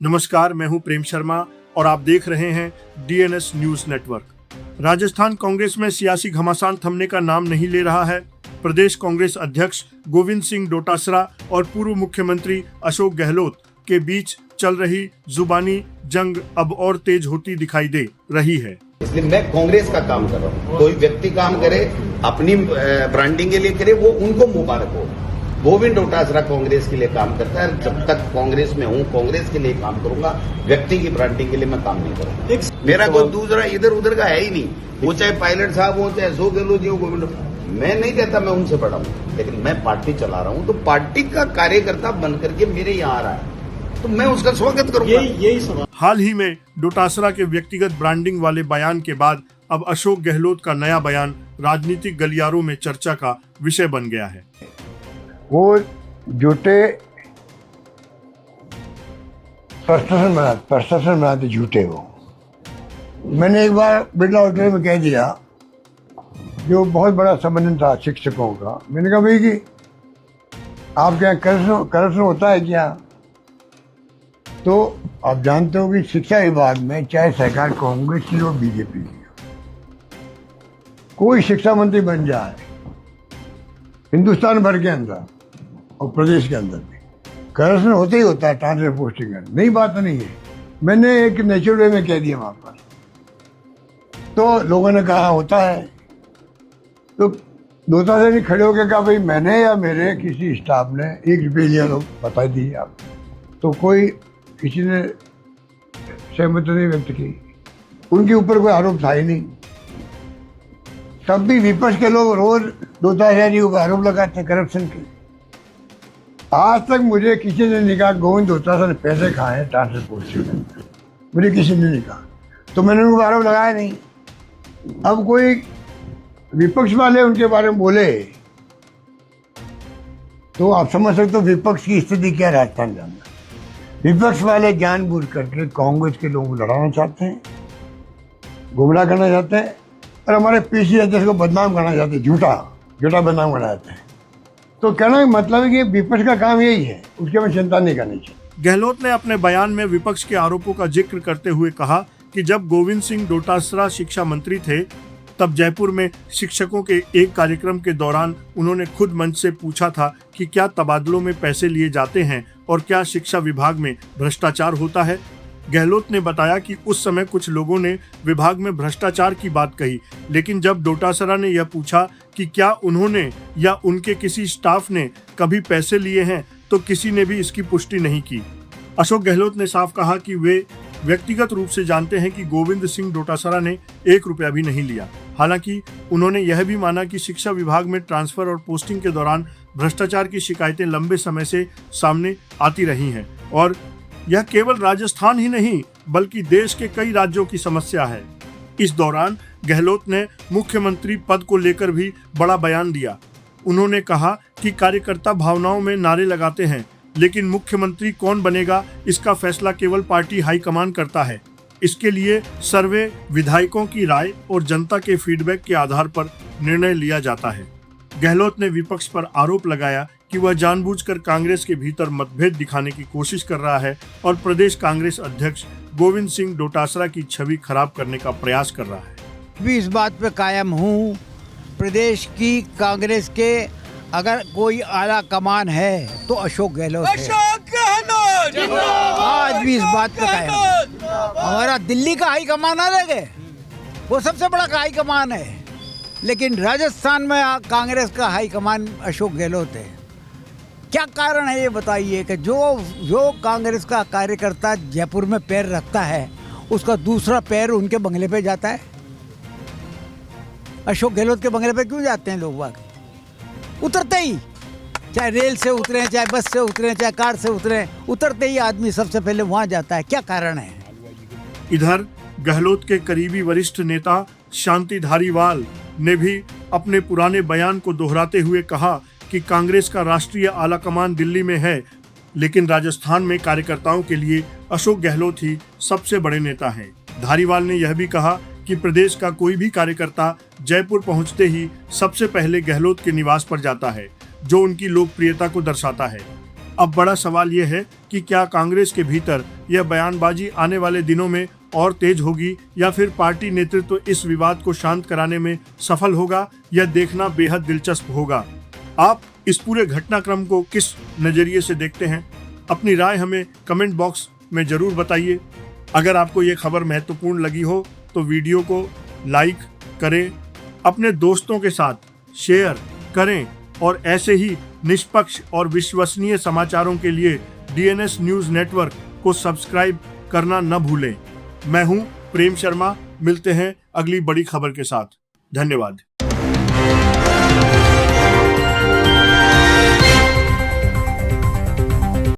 नमस्कार, मैं हूं प्रेम शर्मा और आप देख रहे हैं DNS news network. Rajasthan Congress में सियासी घमासान थमने का नाम नहीं ले रहा है। प्रदेश कांग्रेस अध्यक्ष गोविंद सिंह डोटासरा और पूर्व मुख्यमंत्री अशोक गहलोत के बीच चल रही जुबानी जंग अब और तेज होती दिखाई दे रही है। इसलिए मैं कांग्रेस का काम कर रहा हूँ। कोई व्यक्ति काम करे, अपनी ब्रांडिंग के लिए करे, वो उनको मुबारक हो। गोविंद डोटासरा कांग्रेस के लिए काम करता है। जब तक कांग्रेस में हूँ, कांग्रेस के लिए काम करूंगा। व्यक्ति की ब्रांडिंग के लिए मैं काम नहीं करूंगा। मेरा कोई दूसरा इधर उधर का है ही नहीं। वो चाहे पायलट साहब हो, चाहे अशोक गहलोत जी हो, गोविंद, मैं नहीं कहता मैं उनसे बड़ा हूँ, लेकिन मैं पार्टी चला रहा हूँ, तो पार्टी का कार्यकर्ता बन करके मेरे यहाँ आ रहा है, तो मैं उसका स्वागत करूंगा। यही सवाल। हाल ही में डोटासरा के व्यक्तिगत ब्रांडिंग वाले बयान के बाद अब अशोक गहलोत का नया बयान राजनीतिक गलियारों में चर्चा का विषय बन गया है। वो झूठे प्रशासन बनाते झूठे हो। मैंने एक बार बिरला होटल में कह दिया, जो बहुत बड़ा संबंध था शिक्षकों का। मैंने कहा भाई कि आपके यहाँ करप्शन होता है क्या? तो आप जानते हो कि शिक्षा विभाग में चाहे सरकार कांग्रेस की हो बीजेपी की, कोई शिक्षा मंत्री बन जाए हिंदुस्तान भर के अंदर और प्रदेश के अंदर भी करप्शन होता ही होता है। ट्रांसफर पोस्टिंग में नई बात नहीं है। मैंने एक नेचुरल वे में कह दिया वहाँ पर, तो लोगों ने कहा होता है। तो डोटासरा ने खड़े होकर कहा भाई मैंने या मेरे किसी स्टाफ ने 1 रुपये लिया, तो बता दीजिए आप। तो कोई किसी ने सहमति नहीं व्यक्त की, उनके ऊपर कोई आरोप था ही नहीं। तब भी विपक्ष के लोग रोज डोटासरा जी को आरोप लगाते हैं करप्शन के। आज तक मुझे किसी ने नहीं कहा गोविंद डोटासरा ने पैसे खाए हैं ट्रांसफर पोस्टिंग में, मुझे किसी ने नहीं कहा, तो मैंने उनको आरोप लगाया नहीं। अब कोई विपक्ष वाले उनके बारे में बोले तो आप समझ सकते हो विपक्ष की स्थिति क्या राजस्थान के अंदर। विपक्ष वाले जानबूझ करके कांग्रेस के लोगों को लड़ाना चाहते हैं, गुमराह करना चाहते हैं, और हमारे पीसी अध्यक्ष को बदनाम करना चाहते हैं, झूठा बदनाम करना चाहते हैं। तो कहना का मतलब है कि विपक्ष का काम यही है, उसके में चिंता नहीं करनी चाहिए। गहलोत ने अपने बयान में विपक्ष के आरोपों का जिक्र करते हुए कहा कि जब गोविंद सिंह डोटासरा शिक्षा मंत्री थे, तब जयपुर में शिक्षकों के एक कार्यक्रम के दौरान उन्होंने खुद मंच से पूछा था कि क्या तबादलों में पैसे लिए जाते हैं और क्या शिक्षा विभाग में भ्रष्टाचार होता है। गहलोत ने बताया कि उस समय कुछ लोगों ने विभाग में भ्रष्टाचार की बात कही, लेकिन जब डोटासरा ने यह पूछा कि क्या उन्होंने या उनके किसी स्टाफ ने कभी पैसे लिए हैं, तो किसी ने भी इसकी पुष्टि नहीं की। अशोक गहलोत ने साफ कहा कि वे व्यक्तिगत रूप से जानते हैं कि गोविंद सिंह डोटासरा ने 1 रुपया भी नहीं लिया। हालांकि उन्होंने यह भी माना कि शिक्षा विभाग में ट्रांसफर और पोस्टिंग के दौरान भ्रष्टाचार की शिकायतें लंबे समय से सामने आती रही हैं और यह केवल राजस्थान ही नहीं बल्कि देश के कई राज्यों की समस्या है। इस दौरान गहलोत ने मुख्यमंत्री पद को लेकर भी बड़ा बयान दिया। उन्होंने कहा कि कार्यकर्ता भावनाओं में नारे लगाते हैं, लेकिन मुख्यमंत्री कौन बनेगा इसका फैसला केवल पार्टी हाईकमान करता है। इसके लिए सर्वे, विधायकों की राय और जनता के फीडबैक के आधार पर निर्णय लिया जाता है। गहलोत ने विपक्ष पर आरोप लगाया कि वह जानबूझकर कांग्रेस के भीतर मतभेद दिखाने की कोशिश कर रहा है और प्रदेश कांग्रेस अध्यक्ष गोविंद सिंह डोटासरा की छवि खराब करने का प्रयास कर रहा है। भी इस बात पे कायम हूँ, प्रदेश की कांग्रेस के अगर कोई आला कमान है तो अशोक गहलोत है। आज भी इस बात पे कायम हूँ। हमारा दिल्ली का हाई कमान अलग है, वो सबसे बड़ा हाई कमान है, लेकिन राजस्थान में कांग्रेस का हाई कमान अशोक गहलोत है। क्या कारण है ये बताइए कि जो कांग्रेस का कार्यकर्ता जयपुर में पैर रखता है, उसका दूसरा पैर उनके बंगले पे जाता है। अशोक गहलोत के बंगले पे क्यों जाते हैं लोग बाग? उतरते ही, चाहे रेल से उतरे, चाहे बस से उतरे, चाहे कार से उतरे, उतरते ही आदमी सबसे पहले वहां जाता है। क्या कारण है? इधर गहलोत के करीबी वरिष्ठ नेता शांति धारीवाल ने भी अपने पुराने बयान को दोहराते हुए कहा कि कांग्रेस का राष्ट्रीय आलाकमान दिल्ली में है, लेकिन राजस्थान में कार्यकर्ताओं के लिए अशोक गहलोत ही सबसे बड़े नेता हैं। धारीवाल ने यह भी कहा कि प्रदेश का कोई भी कार्यकर्ता जयपुर पहुंचते ही सबसे पहले गहलोत के निवास पर जाता है, जो उनकी लोकप्रियता को दर्शाता है। अब बड़ा सवाल यह है कि क्या कांग्रेस के भीतर यह बयानबाजी आने वाले दिनों में और तेज होगी या फिर पार्टी नेतृत्व इस विवाद को शांत कराने में सफल होगा, यह देखना बेहद दिलचस्प होगा। आप इस पूरे घटनाक्रम को किस नजरिए से देखते हैं? अपनी राय हमें कमेंट बॉक्स में जरूर बताइए। अगर आपको ये खबर महत्वपूर्ण लगी हो तो वीडियो को लाइक करें, अपने दोस्तों के साथ शेयर करें और ऐसे ही निष्पक्ष और विश्वसनीय समाचारों के लिए डीएनएस न्यूज नेटवर्क को सब्सक्राइब करना न भूलें। मैं हूं प्रेम शर्मा, मिलते हैं अगली बड़ी खबर के साथ। धन्यवाद।